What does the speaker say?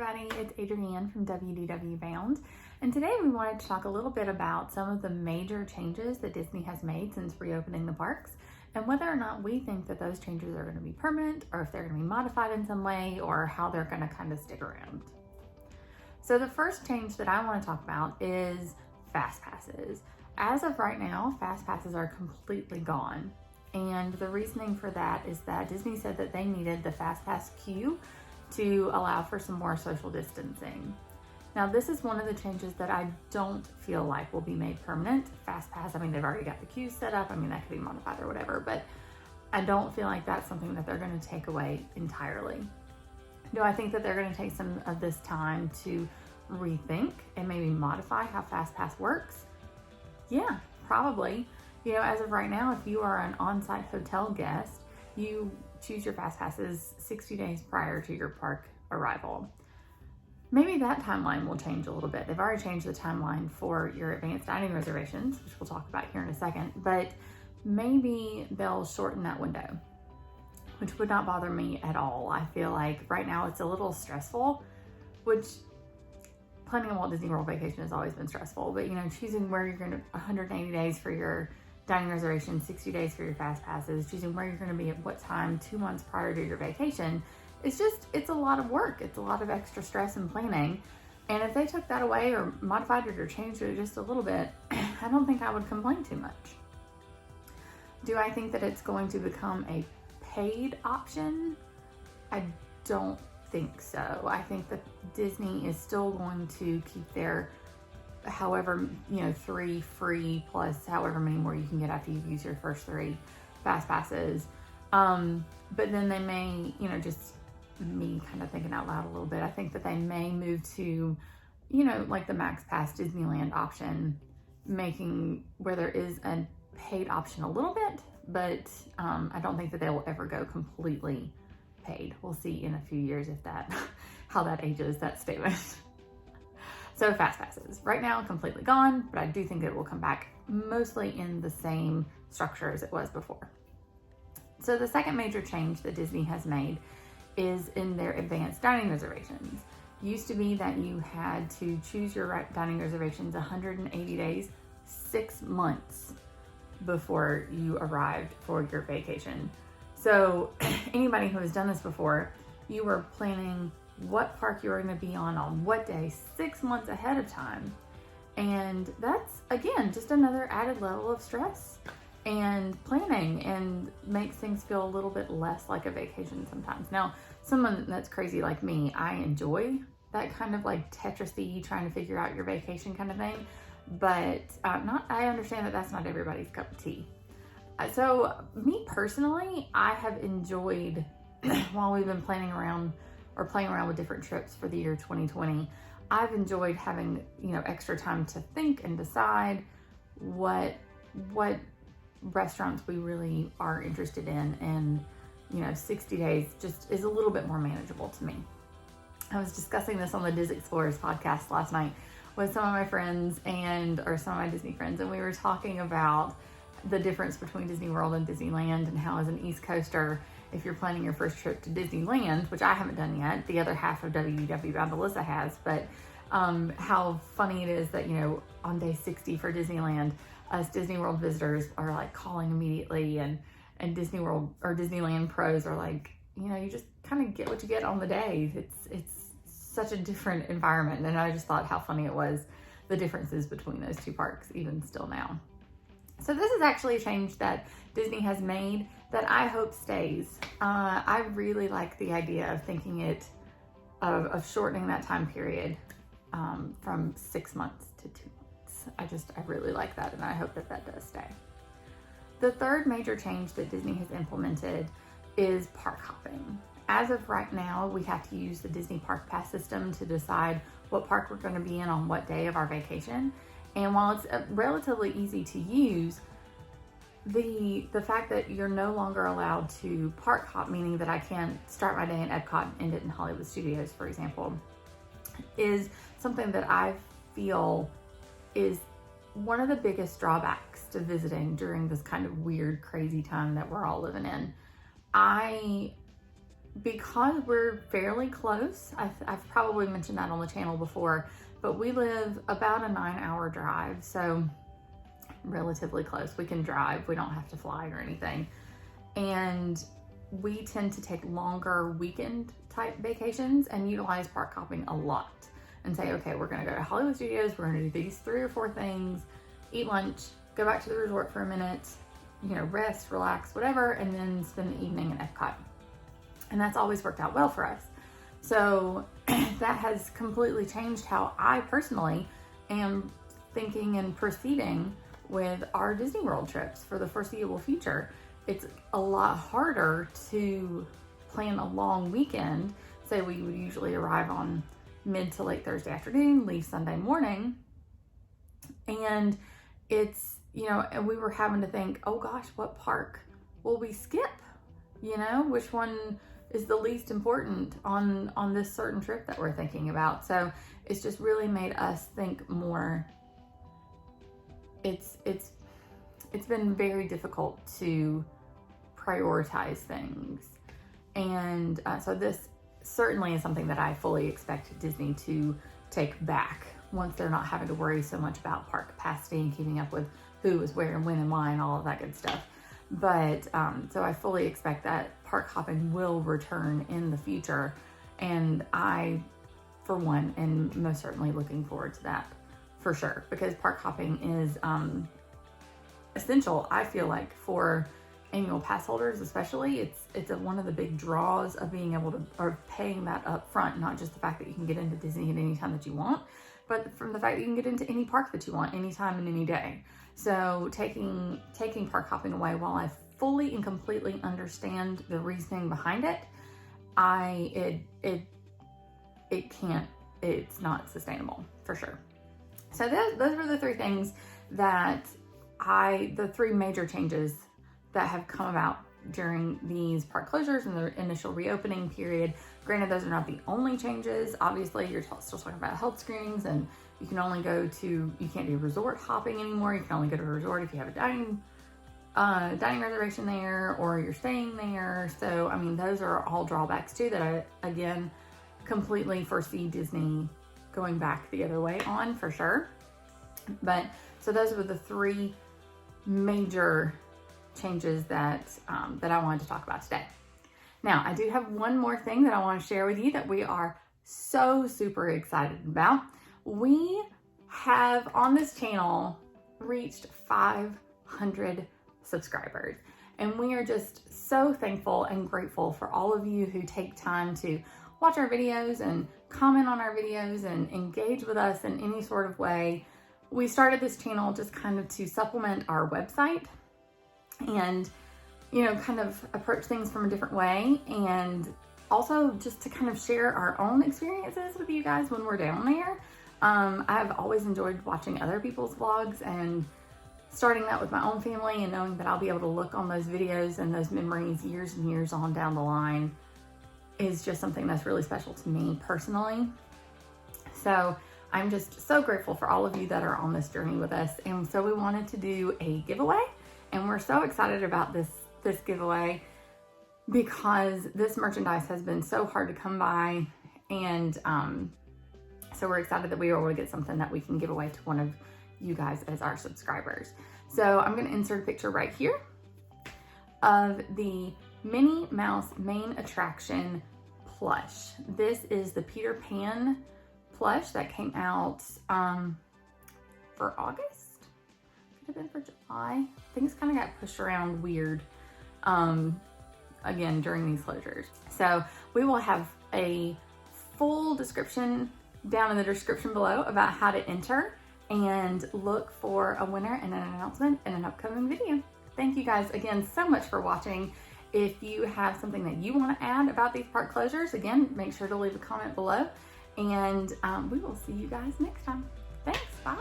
everybody, it's Adrienne from WDW Bound, and today we wanted to talk a little bit about some of the major changes that Disney has made since reopening the parks, and whether or not we think that those changes are going to be permanent, or if they're going to be modified in some way, or how they're going to kind of stick around. So the first change that I want to talk about is Fast Passes. As of right now, Fast Passes are completely gone. And the reasoning for that is that Disney said that they needed the Fast Pass queue to allow for some more social distancing. Now, this is one of the changes that I don't feel like will be made permanent. Fast Pass, I mean, they've already got the queues set up. I mean, that could be modified or whatever, but I don't feel like that's something that they're going to take away entirely. Do I think that they're going to take some of this time to rethink and maybe modify how Fast Pass works? Yeah, probably. You know, as of right now, if you are an on-site hotel guest, you choose your Fast Passes 60 days prior to your park arrival. Maybe that timeline will change a little bit. They've already changed the timeline for your advanced dining reservations, which we'll talk about here in a second, but maybe they'll shorten that window, which would not bother me at all. I feel like right now it's a little stressful, which planning a Walt Disney World vacation has always been stressful, but you know, choosing where you're going to 180 days for your dining reservation, 60 days for your Fast Passes, choosing where you're going to be at what time 2 months prior to your vacation, it's a lot of work. It's a lot of extra stress and planning. And if they took that away or modified it or changed it just a little bit, I don't think I would complain too much. Do I think that it's going to become a paid option? I don't think so. I think that Disney is still going to keep their however, 3 free plus however many more you can get after you've used your first 3 Fast Passes. But then they may, just me kind of thinking out loud a little bit, I think that they may move to, like the Max Pass Disneyland option, making where there is a paid option a little bit, but I don't think that they will ever go completely paid. We'll see in a few years how that ages, that statement. So Fast Passes, right now completely gone, but I do think it will come back mostly in the same structure as it was before. So the second major change that Disney has made is in their advanced dining reservations. Used to be that you had to choose your dining reservations 180 days, 6 months before you arrived for your vacation. So anybody who has done this before, you were planning what park you were going to be on what day 6 months ahead of time. And that's, again, just another added level of stress and planning, and makes things feel a little bit less like a vacation sometimes. Now, someone that's crazy like me, I enjoy that kind of like Tetris-y trying to figure out your vacation kind of thing, but I understand that that's not everybody's cup of tea. So me personally, I have enjoyed while we've been playing around with different trips for the year 2020, I've enjoyed having, extra time to think and decide what restaurants we really are interested in. And, 60 days just is a little bit more manageable to me. I was discussing this on the Dis Explorers podcast last night with some of my friends or some of my Disney friends, and we were talking about the difference between Disney World and Disneyland, and how as an East Coaster, if you're planning your first trip to Disneyland, which I haven't done yet, the other half of WDW Bound Alyssa has, but how funny it is that, on day 60 for Disneyland, us Disney World visitors are like calling immediately, and Disney World or Disneyland pros are like, you just kind of get what you get on the day. It's such a different environment, and I just thought how funny it was, the differences between those two parks, even still now. So this is actually a change that Disney has made that I hope stays. I really like the idea of thinking of shortening that time period from 6 months to 2 months. I really like that, and I hope that does stay. The third major change that Disney has implemented is park hopping. As of right now, we have to use the Disney Park Pass system to decide what park we're going to be in on what day of our vacation. And while it's relatively easy to use, the fact that you're no longer allowed to park hop, meaning that I can't start my day in Epcot and end it in Hollywood Studios, for example, is something that I feel is one of the biggest drawbacks to visiting during this kind of weird, crazy time that we're all living in. I because we're fairly close, I've probably mentioned that on the channel before, but we live about a 9-hour drive, so relatively close. We can drive, we don't have to fly or anything. And we tend to take longer weekend type vacations and utilize park hopping a lot and say, okay, we're gonna go to Hollywood Studios, we're gonna do these 3 or 4 things, eat lunch, go back to the resort for a minute, you know, rest, relax, whatever, and then spend the evening at Epcot. And that's always worked out well for us. So that has completely changed how I personally am thinking and proceeding with our Disney World trips for the foreseeable future. It's a lot harder to plan a long weekend. Say we would usually arrive on mid to late Thursday afternoon, leave Sunday morning. And it's, you know, and we were having to think, oh gosh, what park will we skip? You know, which one is the least important on this certain trip that we're thinking about. So it's just really made us think more. It's been very difficult to prioritize things. And so this certainly is something that I fully expect Disney to take back once they're not having to worry so much about park capacity and keeping up with who is where and when and why and all of that good stuff. But so I fully expect that park hopping will return in the future. And I, for one, am most certainly looking forward to that for sure, because park hopping is essential, I feel like, for annual pass holders especially. It's one of the big draws of being able to, or paying that up front, not just the fact that you can get into Disney at any time that you want, but from the fact that you can get into any park that you want, anytime and any day. So taking park hopping away, while I fully and completely understand the reasoning behind it, it's not sustainable for sure. So those were the 3 things that the 3 major changes that have come about during these park closures and the initial reopening period. Granted, those are not the only changes. Obviously, you're still talking about health screenings, and you can only you can't do resort hopping anymore. You can only go to a resort if you have a dining reservation there, or you're staying there. So, I mean, those are all drawbacks too that I, again, completely foresee Disney going back the other way on for sure. But so those were the 3 major changes that I wanted to talk about today. Now, I do have one more thing that I want to share with you that we are so super excited about. We have on this channel reached 500 subscribers, and we are just so thankful and grateful for all of you who take time to watch our videos and comment on our videos and engage with us in any sort of way. We started this channel just kind of to supplement our website and, you know, kind of approach things from a different way, and also just to kind of share our own experiences with you guys when we're down there. I've always enjoyed watching other people's vlogs and starting that with my own family, and knowing that I'll be able to look on those videos and those memories years and years on down the line is just something that's really special to me personally. So I'm just so grateful for all of you that are on this journey with us. And so we wanted to do a giveaway, and we're so excited about this giveaway because this merchandise has been so hard to come by. And so we're excited that we were able to get something that we can give away to one of you guys as our subscribers. So I'm going to insert a picture right here of the Minnie Mouse main attraction plush. This is the Peter Pan plush that came out for August. Could have been for July. Things kind of got pushed around weird again during these closures. So we will have a full description down in the description below about how to enter, and look for a winner and an announcement in an upcoming video. Thank you guys again so much for watching. If you have something that you want to add about these park closures, again, make sure to leave a comment below, and we will see you guys next time. Thanks, bye.